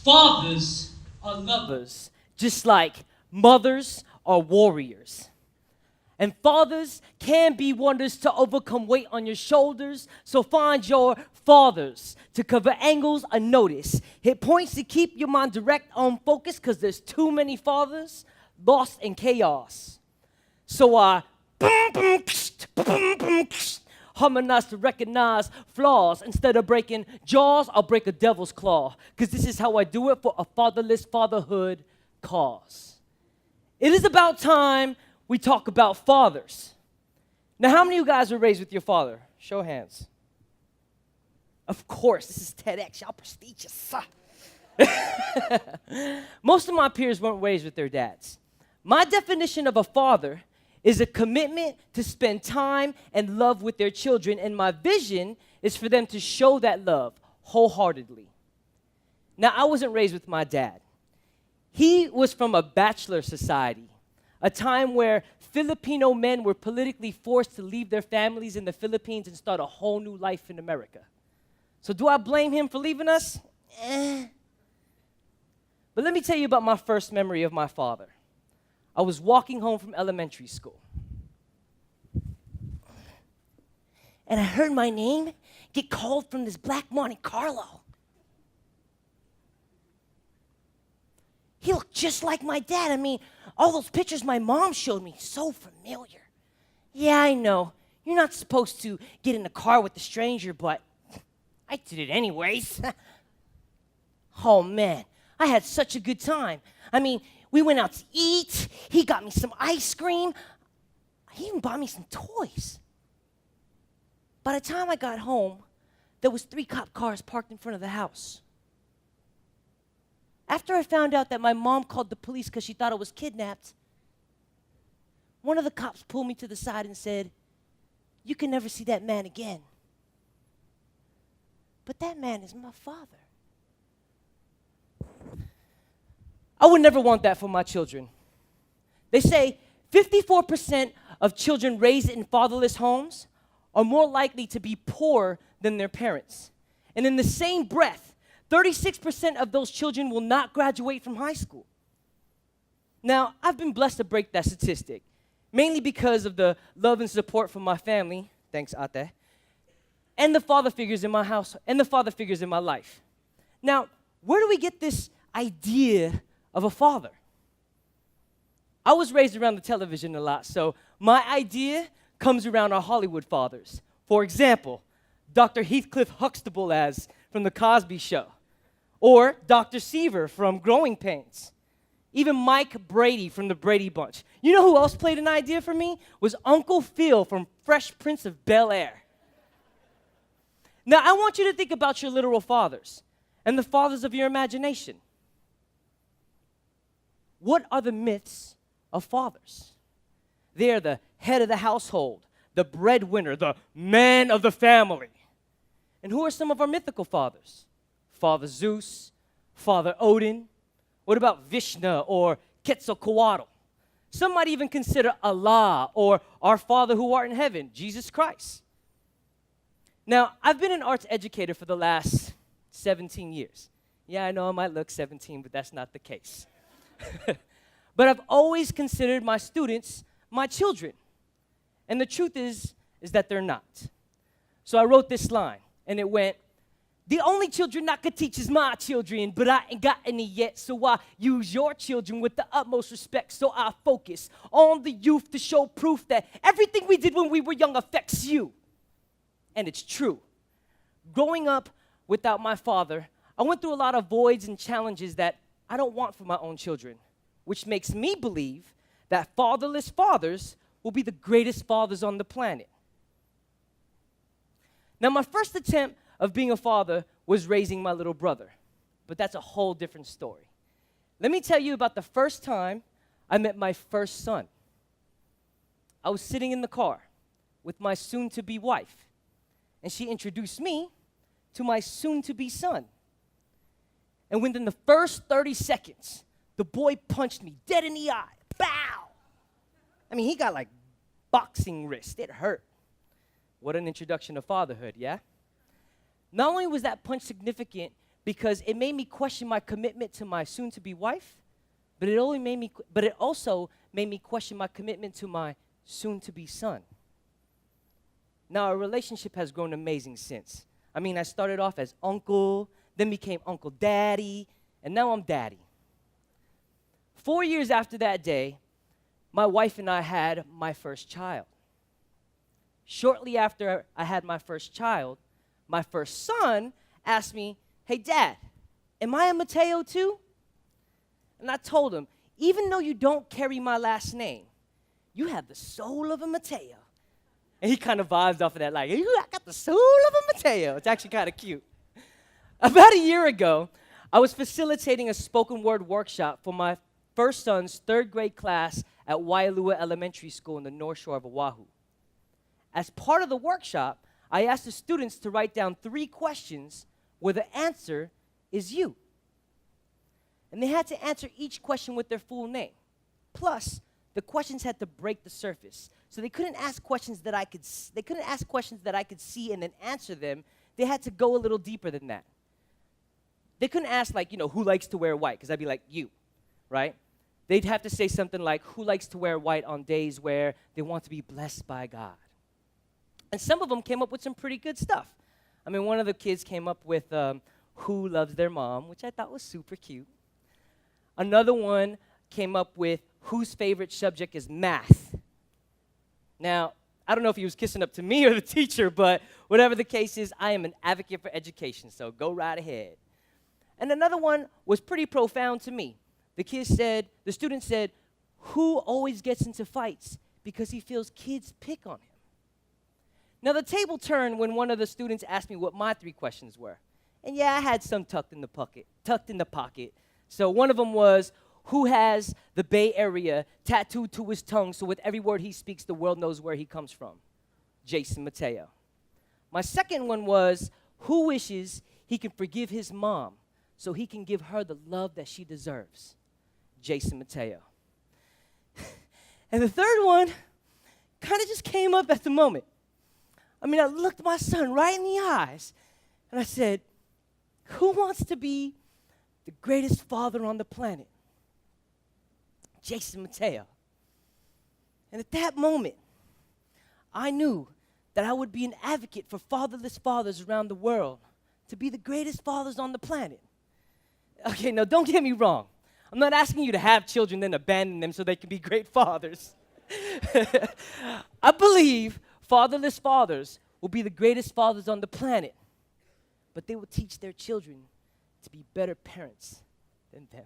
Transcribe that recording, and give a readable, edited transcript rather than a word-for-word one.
Fathers are lovers, just like mothers are warriors. And fathers can be wonders to overcome weight on your shoulders, so find your fathers to cover angles unnoticed. Hit points to keep your mind direct on focus, because there's too many fathers lost in chaos. So harmonize to recognize flaws. Instead of breaking jaws, I'll break a devil's claw, because this is how I do it for a fatherless fatherhood cause. It is about time we talk about fathers. Now, how many of you guys were raised with your father? Show of hands. Of course, this is TEDx. Y'all prestigious. Most of my peers weren't raised with their dads. My definition of a father is a commitment to spend time and love with their children, and my vision is for them to show that love wholeheartedly. Now, I wasn't raised with my dad. He was from a bachelor society, a time where Filipino men were politically forced to leave their families in the Philippines and start a whole new life in America. So do I blame him for leaving us? But let me tell you about my first memory of my father. I was walking home from elementary school, and I heard my name get called from this black Monte Carlo. He looked just like my dad. I mean, all those pictures my mom showed me, so familiar. Yeah, I know. You're not supposed to get in the car with a stranger, but I did it anyways. Oh, man, I had such a good time. I mean, we went out to eat. He got me some ice cream. He even bought me some toys. By the time I got home, there was 3 cop cars parked in front of the house. After I found out that my mom called the police because she thought I was kidnapped, one of the cops pulled me to the side and said, "You can never see that man again." But that man is my father. I would never want that for my children. They say 54% of children raised in fatherless homes are more likely to be poor than their parents. And in the same breath, 36% of those children will not graduate from high school. Now, I've been blessed to break that statistic, mainly because of the love and support from my family, thanks Ate, and the father figures in my house, and the father figures in my life. Now, where do we get this idea of a father? I was raised around the television a lot, so my idea comes around our Hollywood fathers. For example, Dr. Heathcliff Huxtable as from The Cosby Show, or Dr. Seaver from Growing Pains, even Mike Brady from The Brady Bunch. You know who else played an idea for me? Was Uncle Phil from Fresh Prince of Bel-Air. Now, I want you to think about your literal fathers and the fathers of your imagination. What are the myths of fathers? They are the head of the household, the breadwinner, the man of the family. And who are some of our mythical fathers? Father Zeus, Father Odin. What about Vishnu or Quetzalcoatl? Some might even consider Allah or our Father who art in heaven, Jesus Christ. Now, I've been an arts educator for the last 17 years. Yeah, I know I might look 17, but that's not the case. But I've always considered my students my children. And the truth is that they're not. So I wrote this line, and it went, "The only children I could teach is my children, but I ain't got any yet, so I use your children with the utmost respect, so I focus on the youth to show proof that everything we did when we were young affects you." And it's true. Growing up without my father, I went through a lot of voids and challenges that I don't want for my own children, which makes me believe that fatherless fathers will be the greatest fathers on the planet. Now, my first attempt of being a father was raising my little brother, but that's a whole different story. Let me tell you about the first time I met my first son. I was sitting in the car with my soon-to-be wife, and she introduced me to my soon-to-be son. And within the first 30 seconds, the boy punched me dead in the eye. Bow! I mean, he got like boxing wrist. It hurt. What an introduction to fatherhood, yeah? Not only was that punch significant because it made me question my commitment to my soon-to-be wife, but it also made me question my commitment to my soon-to-be son. Now, our relationship has grown amazing since. I mean, I started off as uncle, then became Uncle Daddy, and now I'm Daddy. 4 years after that day, my wife and I had my first child. Shortly after I had my first child, my first son asked me, "Hey, Dad, am I a Mateo too?" And I told him, "Even though you don't carry my last name, you have the soul of a Mateo." And he kind of vibes off of that, like, I got the soul of a Mateo. It's actually kind of cute. About a year ago, I was facilitating a spoken word workshop for my first son's third grade class at Waialua Elementary School in the North Shore of Oahu. As part of the workshop, I asked the students to write down 3 questions where the answer is you. And they had to answer each question with their full name. Plus, the questions had to break the surface. So they couldn't ask questions that I could see and then answer them. They had to go a little deeper than that. They couldn't ask, like, who likes to wear white? Because I'd be like, you, right? They'd have to say something like, who likes to wear white on days where they want to be blessed by God? And some of them came up with some pretty good stuff. I mean, one of the kids came up with who loves their mom, which I thought was super cute. Another one came up with whose favorite subject is math. Now, I don't know if he was kissing up to me or the teacher, but whatever the case is, I am an advocate for education, so go right ahead. And another one was pretty profound to me. The student said, who always gets into fights because he feels kids pick on him? Now, the table turned when one of the students asked me what my 3 questions were. And yeah, I had some tucked in the pocket. So one of them was, who has the Bay Area tattooed to his tongue so with every word he speaks, the world knows where he comes from? Jason Mateo. My second one was, who wishes he can forgive his mom so he can give her the love that she deserves? Jason Mateo. And the third one kind of just came up at the moment. I mean, I looked my son right in the eyes, and I said, who wants to be the greatest father on the planet? Jason Mateo. And at that moment, I knew that I would be an advocate for fatherless fathers around the world, to be the greatest fathers on the planet. Okay, now don't get me wrong. I'm not asking you to have children then abandon them so they can be great fathers. I believe fatherless fathers will be the greatest fathers on the planet, but they will teach their children to be better parents than them.